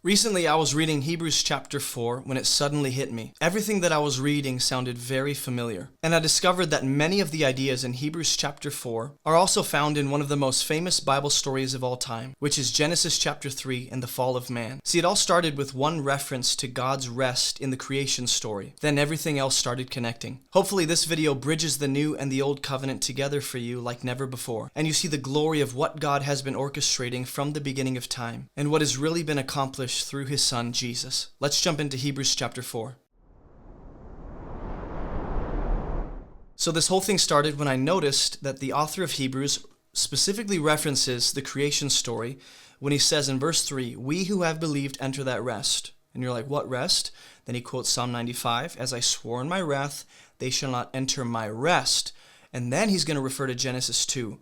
Recently, I was reading Hebrews chapter 4 when it suddenly hit me. Everything that I was reading sounded very familiar. And I discovered that many of the ideas in Hebrews chapter 4 are also found in one of the most famous Bible stories of all time, which is Genesis chapter 3 and the fall of man. See, it all started with one reference to God's rest in the creation story. Then everything else started connecting. Hopefully, this video bridges the new and the old covenant together for you like never before. And you see the glory of what God has been orchestrating from the beginning of time and what has really been accomplished through his son, Jesus. Let's jump into Hebrews chapter 4. So this whole thing started when I noticed that the author of Hebrews specifically references the creation story when he says in verse 3, "We who have believed enter that rest." And you're like, what rest? Then he quotes Psalm 95, "As I swore in my wrath, they shall not enter my rest." And then he's going to refer to Genesis 2.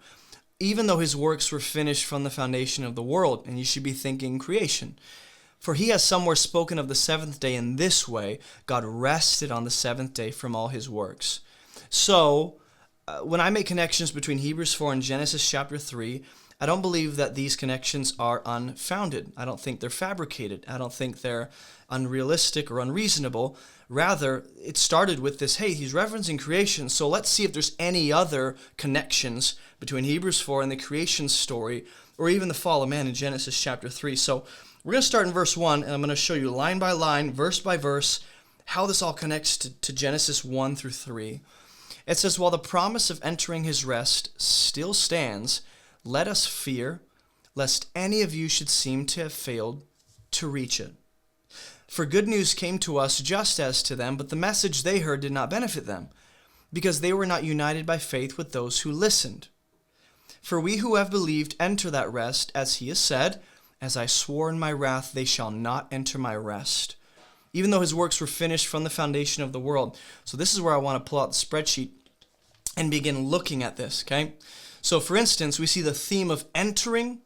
Even though his works were finished from the foundation of the world, and you should be thinking creation. For he has somewhere spoken of the seventh day in this way: God rested on the seventh day from all his works. So, when I make connections between Hebrews 4 and Genesis chapter 3, I don't believe that these connections are unfounded. I don't think they're fabricated. I don't think they're unrealistic or unreasonable. Rather, it started with this, hey, he's referencing creation, so let's see if there's any other connections between Hebrews 4 and the creation story, or even the fall of man in Genesis chapter 3. So, we're going to start in verse 1, and I'm going to show you line by line, verse by verse, how this all connects to Genesis 1 through 3. It says, "While the promise of entering his rest still stands, let us fear, lest any of you should seem to have failed to reach it. For good news came to us just as to them, but the message they heard did not benefit them, because they were not united by faith with those who listened. For we who have believed enter that rest, as he has said, 'As I swore in my wrath, they shall not enter my rest,' even though his works were finished from the foundation of the world." So this is where I want to pull out the spreadsheet and begin looking at this, okay? So for instance, we see the theme of entering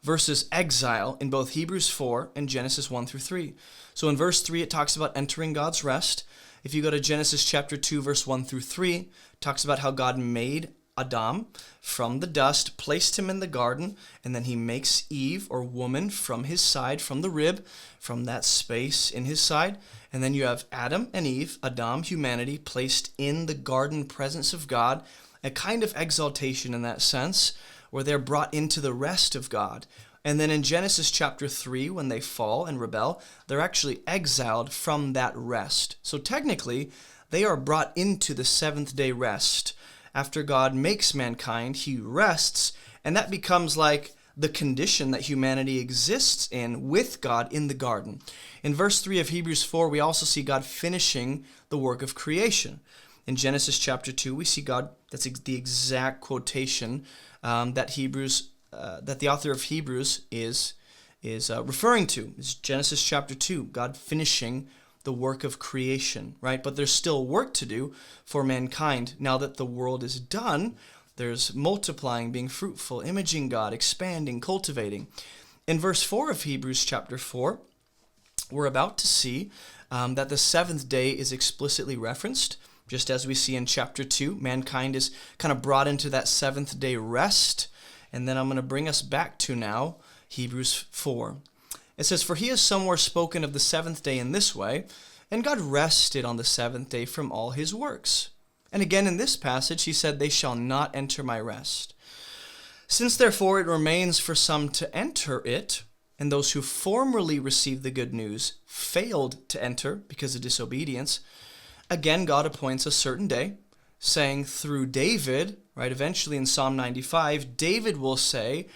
versus exile in both Hebrews 4 and Genesis 1 through 3. So in verse 3, it talks about entering God's rest. If you go to Genesis chapter 2, verse 1 through 3, it talks about how God made Adam from the dust, placed him in the garden, and then he makes Eve, or woman, from his side, from the rib, from that space in his side. And then you have Adam and Eve, Adam, humanity, placed in the garden presence of God, a kind of exaltation in that sense, where they're brought into the rest of God. And then in Genesis chapter 3, when they fall and rebel, they're actually exiled from that rest. So technically, they are brought into the seventh day rest. After God makes mankind, he rests, and that becomes like the condition that humanity exists in with God in the garden. In verse 3 of Hebrews 4, we also see God finishing the work of creation. In Genesis chapter 2, we see God, that's the exact quotation that the author of Hebrews is referring to. It's Genesis chapter 2, God finishing the work of creation, right? But there's still work to do for mankind. Now that the world is done, there's multiplying, being fruitful, imaging God, expanding, cultivating. In verse 4 of Hebrews chapter 4, we're about to see that the seventh day is explicitly referenced. Just as we see in chapter 2, mankind is kind of brought into that seventh day rest. And then I'm going to bring us back to now Hebrews 4. It says, "For he has somewhere spoken of the seventh day in this way, and God rested on the seventh day from all his works. And again in this passage he said, 'They shall not enter my rest.' Since therefore it remains for some to enter it, and those who formerly received the good news failed to enter because of disobedience, again God appoints a certain day, saying through David," right, eventually in Psalm 95, David will say,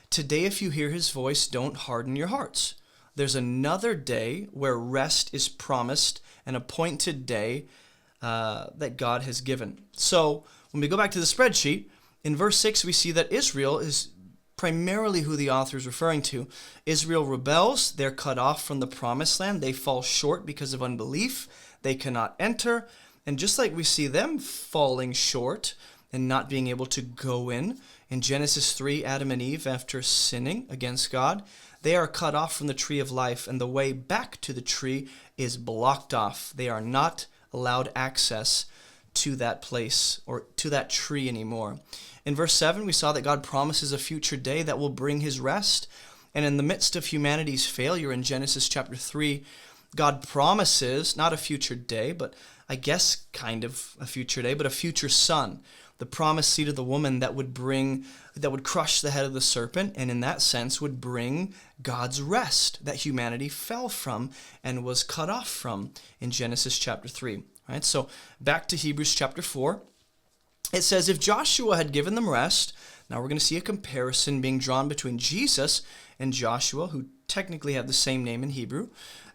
"Today if you hear his voice, don't harden your hearts." There's another day where rest is promised, an appointed day that God has given. So when we go back to the spreadsheet, in verse 6 we see that Israel is primarily who the author is referring to. Israel rebels, they're cut off from the promised land, they fall short because of unbelief, they cannot enter, and just like we see them falling short and not being able to go in Genesis 3, Adam and Eve, after sinning against God, they are cut off from the tree of life, and the way back to the tree is blocked off. They are not allowed access to that place or to that tree anymore. In verse 7, we saw that God promises a future day that will bring his rest, And in the midst of humanity's failure in Genesis chapter 3, God promises not a future day, but I guess kind of a future day, but a future son, the promised seed of the woman that would crush the head of the serpent, and in that sense would bring God's rest that humanity fell from and was cut off from in Genesis chapter 3. Right? So back to Hebrews chapter 4. It says, if Joshua had given them rest, now we're going to see a comparison being drawn between Jesus and Joshua, who technically have the same name in Hebrew,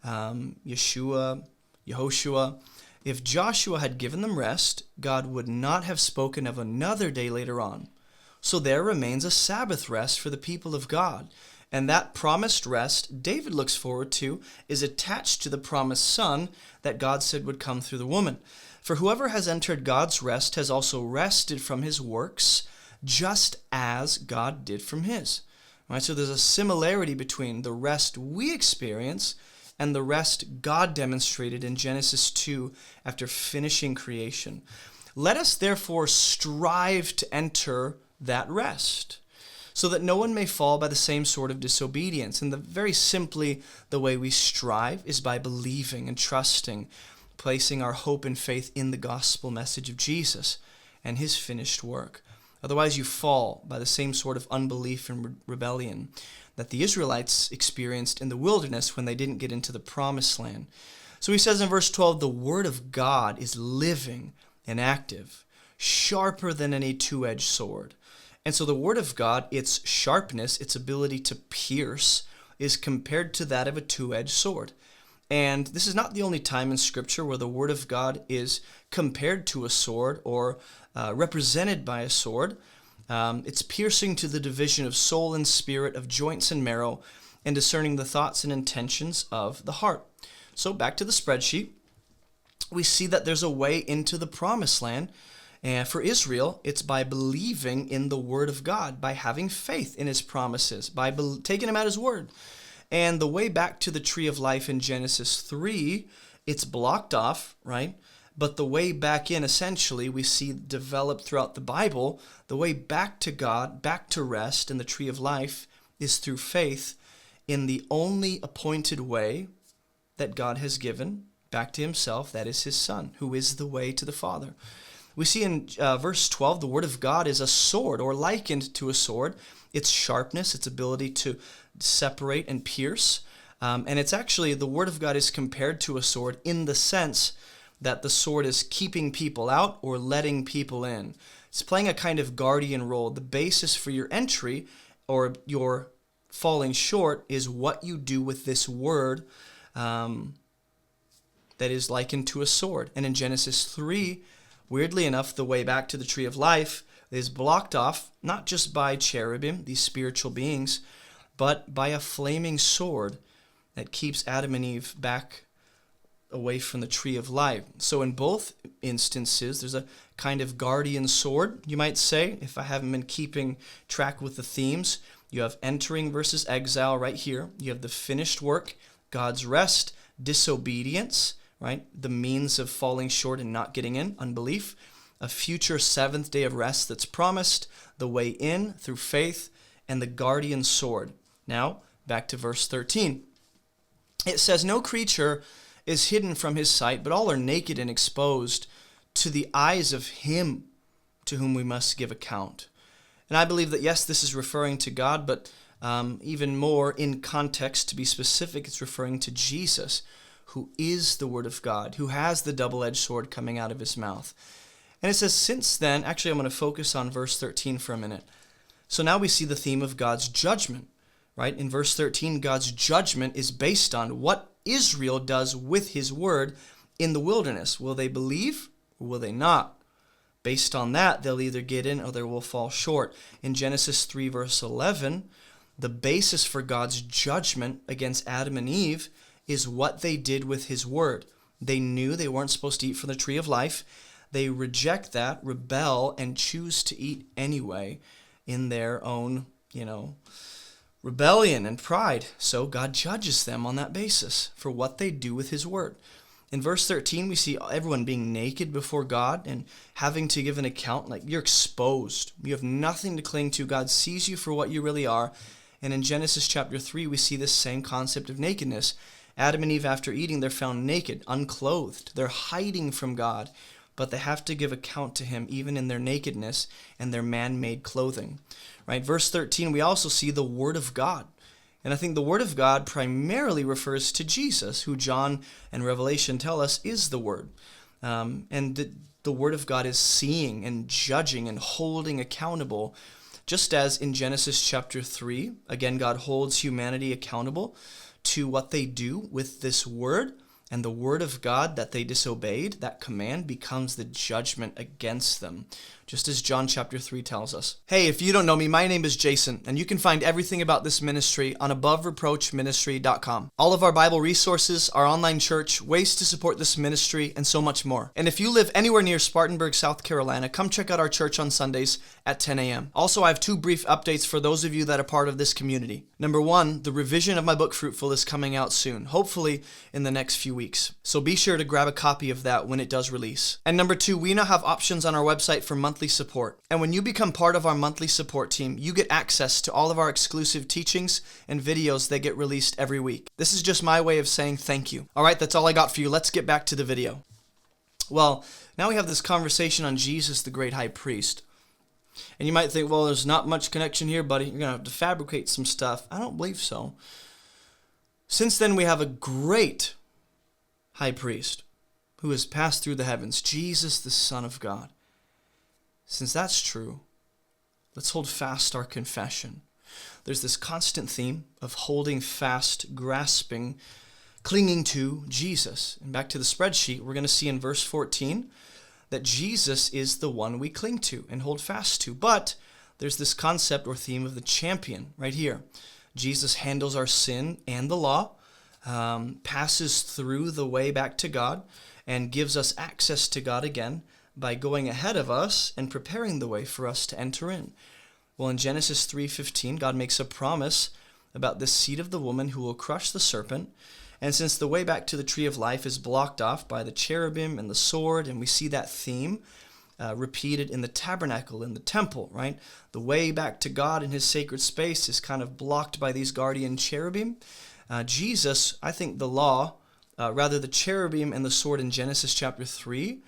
Yeshua, Yehoshua. If Joshua had given them rest, God would not have spoken of another day later on. So there remains a Sabbath rest for the people of God. And that promised rest David looks forward to is attached to the promised son that God said would come through the woman. For whoever has entered God's rest has also rested from his works, just as God did from his. Right? So there's a similarity between the rest we experience and the rest God demonstrated in Genesis 2 after finishing creation. Let us therefore strive to enter that rest, so that no one may fall by the same sort of disobedience. And very simply, the way we strive is by believing and trusting, placing our hope and faith in the gospel message of Jesus and his finished work. Otherwise, you fall by the same sort of unbelief and rebellion that the Israelites experienced in the wilderness when they didn't get into the promised land. So he says in verse 12, the word of God is living and active, sharper than any two-edged sword. And so the word of God, its sharpness, its ability to pierce, is compared to that of a two-edged sword. And this is not the only time in Scripture where the word of God is compared to a sword or represented by a sword. It's piercing to the division of soul and spirit, of joints and marrow, and discerning the thoughts and intentions of the heart. So back to the spreadsheet, we see that there's a way into the promised land. And for Israel, it's by believing in the word of God, by having faith in his promises, by taking him at his word. And the way back to the tree of life in Genesis 3, it's blocked off, right? But the way back in, essentially, we see developed throughout the Bible, the way back to God, back to rest in the tree of life is through faith in the only appointed way that God has given back to himself, that is his Son, who is the way to the Father. We see in verse 12, the word of God is a sword, or likened to a sword. Its sharpness, its ability to separate and pierce. And it's actually, the word of God is compared to a sword in the sense that the sword is keeping people out or letting people in. It's playing a kind of guardian role. The basis for your entry or your falling short is what you do with this word that is likened to a sword. And in Genesis 3, weirdly enough, the way back to the tree of life is blocked off, not just by cherubim, these spiritual beings, but by a flaming sword that keeps Adam and Eve back away from the tree of life. So in both instances, there's a kind of guardian sword, you might say, if I haven't been keeping track with the themes. You have entering versus exile right here. You have the finished work, God's rest, disobedience, right? The means of falling short and not getting in, unbelief. A future seventh day of rest that's promised, the way in through faith, and the guardian sword. Now, back to verse 13. It says, no creature is hidden from his sight, but all are naked and exposed to the eyes of him to whom we must give account. And I believe that, yes, this is referring to God, but even more in context, to be specific, it's referring to Jesus, who is the Word of God, who has the double-edged sword coming out of his mouth. And it says, since then, actually I'm going to focus on verse 13 for a minute. So now we see the theme of God's judgment, right? In verse 13, God's judgment is based on what Israel does with his word in the wilderness. Will they believe or will they not? Based on that, they'll either get in or they will fall short. In Genesis 3 verse 11, the basis for God's judgment against Adam and Eve is what they did with his word. They knew they weren't supposed to eat from the tree of life. They reject that, rebel, and choose to eat anyway in their own, rebellion and pride. So God judges them on that basis for what they do with his word. In verse 13, we see everyone being naked before God and having to give an account. Like, you're exposed. You have nothing to cling to. God sees you for what you really are, And in Genesis chapter 3, we see this same concept of nakedness. Adam and Eve, after eating, they're found naked, unclothed. They're hiding from God, but they have to give account to him even in their nakedness and their man-made clothing. Right? Verse 13, we also see the Word of God. And I think the Word of God primarily refers to Jesus, who John and Revelation tell us is the Word. The Word of God is seeing and judging and holding accountable, just as in Genesis chapter 3, again, God holds humanity accountable to what they do with this Word, and the Word of God that they disobeyed, that command, becomes the judgment against them, just as John chapter 3 tells us. Hey, if you don't know me, my name is Jason, and you can find everything about this ministry on abovereproachministry.com. All of our Bible resources, our online church, ways to support this ministry, and so much more. And if you live anywhere near Spartanburg, South Carolina, come check out our church on Sundays at 10 a.m. Also, I have 2 brief updates for those of you that are part of this community. Number 1, the revision of my book Fruitful is coming out soon, hopefully in the next few weeks. So be sure to grab a copy of that when it does release. And number 2, we now have options on our website for monthly support. And when you become part of our monthly support team, you get access to all of our exclusive teachings and videos that get released every week. This is just my way of saying thank you. All right, that's all I got for you. Let's get back to the video. Well, now we have this conversation on Jesus, the great high priest. And you might think, well, there's not much connection here, buddy. You're going to have to fabricate some stuff. I don't believe so. Since then, we have a great high priest who has passed through the heavens, Jesus, the Son of God. Since that's true, let's hold fast our confession. There's this constant theme of holding fast, grasping, clinging to Jesus. And back to the spreadsheet, we're going to see in verse 14 that Jesus is the one we cling to and hold fast to. But there's this concept or theme of the champion right here. Jesus handles our sin and the law, passes through the way back to God, and gives us access to God again by going ahead of us and preparing the way for us to enter in. Well, in Genesis 3:15, God makes a promise about the seed of the woman who will crush the serpent. And since the way back to the tree of life is blocked off by the cherubim and the sword, and we see that theme repeated in the tabernacle, in the temple, right? The way back to God in his sacred space is kind of blocked by these guardian cherubim. Jesus, I think the cherubim and the sword in Genesis chapter 3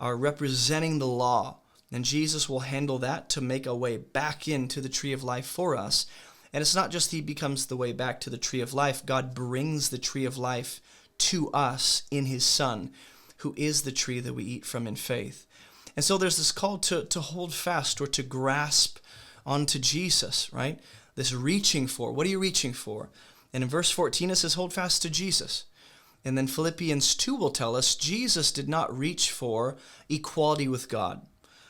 are representing the law. And Jesus will handle that to make a way back into the tree of life for us. And it's not just he becomes the way back to the tree of life. God brings the tree of life to us in his Son, who is the tree that we eat from in faith. And so there's this call to hold fast or to grasp onto Jesus, right? This reaching for. What are you reaching for? And in verse 14 it says, hold fast to Jesus. And then Philippians 2 will tell us Jesus did not reach for equality with God.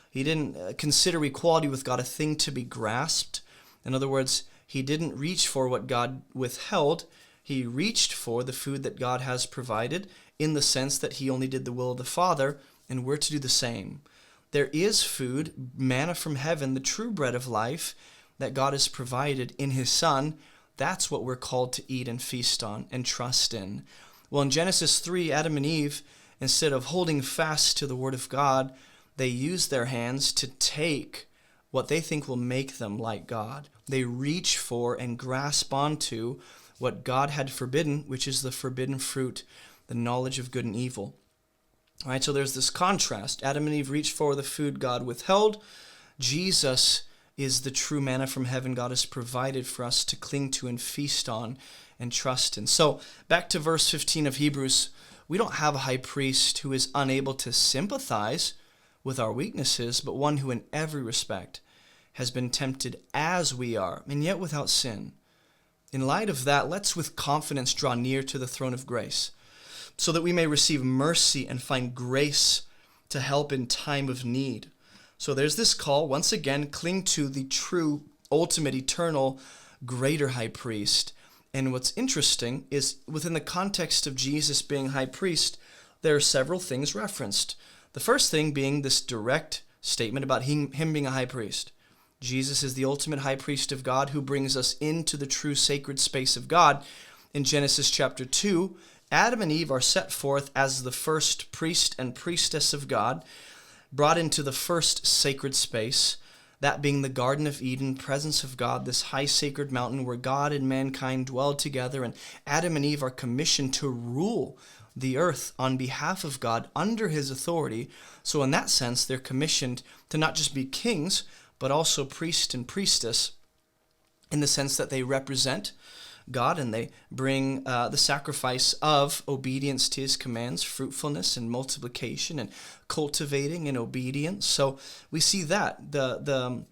He didn't consider equality with God a thing to be grasped. In other words, he didn't reach for what God withheld. He reached for the food that God has provided in the sense that he only did the will of the Father, and we're to do the same. There is food, manna from heaven, the true bread of life that God has provided in his Son. That's what we're called to eat and feast on and trust in. Well, in Genesis 3, Adam and Eve, instead of holding fast to the Word of God, they use their hands to take what they think will make them like God. They reach for and grasp onto what God had forbidden, which is the forbidden fruit, the knowledge of good and evil. All right, so there's this contrast. Adam and Eve reached for the food God withheld. Jesus is the true manna from heaven God has provided for us to cling to and feast on and trust in. So back to verse 15 of Hebrews, we don't have a high priest who is unable to sympathize with our weaknesses, but one who in every respect has been tempted as we are, and yet without sin. In light of that, let's with confidence draw near to the throne of grace, so that we may receive mercy and find grace to help in time of need. So there's this call, once again, cling to the true, ultimate, eternal, greater high priest. And what's interesting is within the context of Jesus being high priest, there are several things referenced. The first thing being this direct statement about him being a high priest. Jesus is the ultimate high priest of God who brings us into the true sacred space of God. In Genesis chapter 2, Adam and Eve are set forth as the first priest and priestess of God, brought into the first sacred space, that being the Garden of Eden, presence of God, this high sacred mountain where God and mankind dwell together, and Adam and Eve are commissioned to rule the earth on behalf of God under his authority. So in that sense, they're commissioned to not just be kings, but also priest and priestess, in the sense that they represent God and they bring the sacrifice of obedience to his commands, fruitfulness and multiplication and cultivating and obedience. So we see that the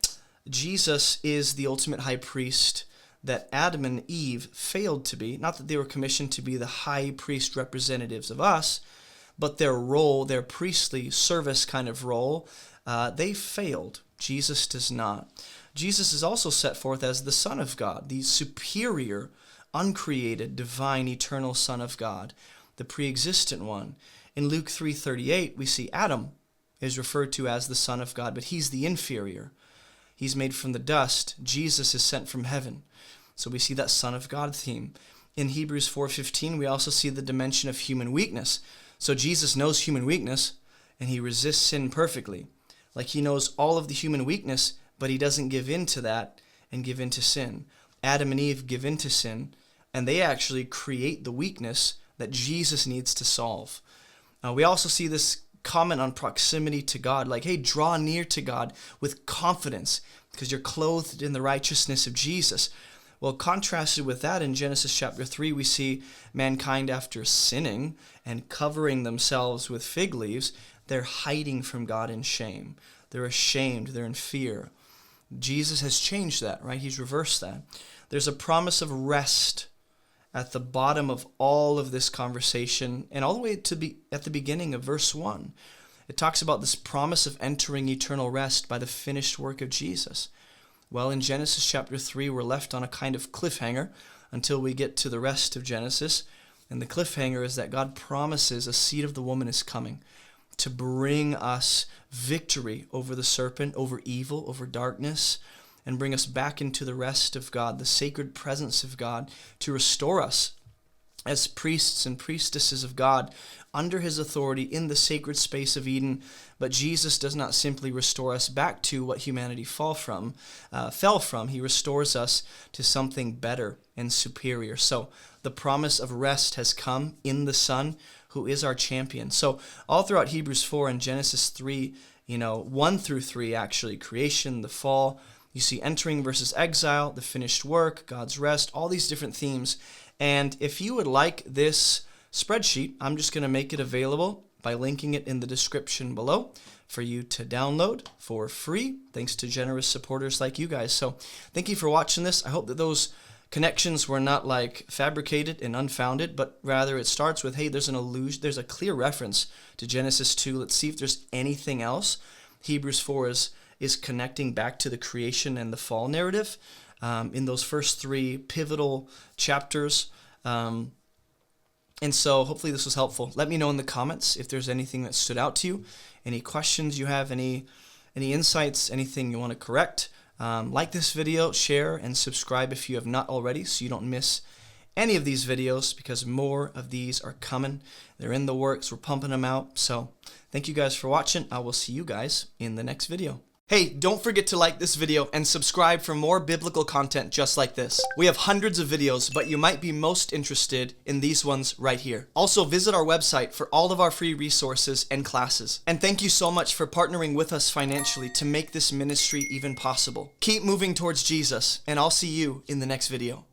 Jesus is the ultimate high priest that Adam and Eve failed to be. Not that they were commissioned to be the high priest representatives of us, but their role, their priestly service kind of role, they failed. Jesus does not. Jesus is also set forth as the Son of God, the superior, uncreated, divine, eternal Son of God, the pre-existent one. In Luke 3:38, we see Adam is referred to as the Son of God, but he's the inferior. He's made from the dust. Jesus is sent from heaven. So we see that Son of God theme. In Hebrews 4:15, we also see the dimension of human weakness. So Jesus knows human weakness, and he resists sin perfectly. Like he knows all of the human weakness, but he doesn't give in to that and give in to sin. Adam and Eve give in to sin, and they actually create the weakness that Jesus needs to solve. We also see this comment on proximity to God, like, hey, draw near to God with confidence because you're clothed in the righteousness of Jesus. Well, contrasted with that, in Genesis chapter 3, we see mankind after sinning and covering themselves with fig leaves, they're hiding from God in shame. They're ashamed. They're in fear. Jesus has changed that, right? He's reversed that. There's a promise of rest at the bottom of all of this conversation, and all the way to at the beginning of verse 1. It talks about this promise of entering eternal rest by the finished work of Jesus. Well, in Genesis chapter 3, we're left on a kind of cliffhanger until we get to the rest of Genesis. And the cliffhanger is that God promises a seed of the woman is coming to bring us victory over the serpent, over evil, over darkness, and bring us back into the rest of God, the sacred presence of God, to restore us as priests and priestesses of God under his authority in the sacred space of Eden. But Jesus does not simply restore us back to what humanity fell from. He restores us to something better and superior. So the promise of rest has come in the Son, who is our champion. So all throughout Hebrews 4 and Genesis 3, 1 through 3 actually, creation, the fall, you see entering versus exile, the finished work, God's rest, all these different themes. And if you would like this spreadsheet, I'm just going to make it available by linking it in the description below for you to download for free, thanks to generous supporters like you guys. So thank you for watching this. I hope that those connections were not like fabricated and unfounded, but rather it starts with, hey, there's an allusion, there's a clear reference to Genesis 2. Let's see if there's anything else. Hebrews 4 is connecting back to the creation and the fall narrative in those first 3 pivotal chapters. And so hopefully this was helpful. Let me know in the comments if there's anything that stood out to you, any questions you have, any insights, anything you want to correct. Like this video, share, and subscribe if you have not already so you don't miss any of these videos, because more of these are coming. They're in the works. We're pumping them out. So thank you guys for watching. I will see you guys in the next video. Hey, don't forget to like this video and subscribe for more biblical content just like this. We have hundreds of videos, but you might be most interested in these ones right here. Also, visit our website for all of our free resources and classes. And thank you so much for partnering with us financially to make this ministry even possible. Keep moving towards Jesus, and I'll see you in the next video.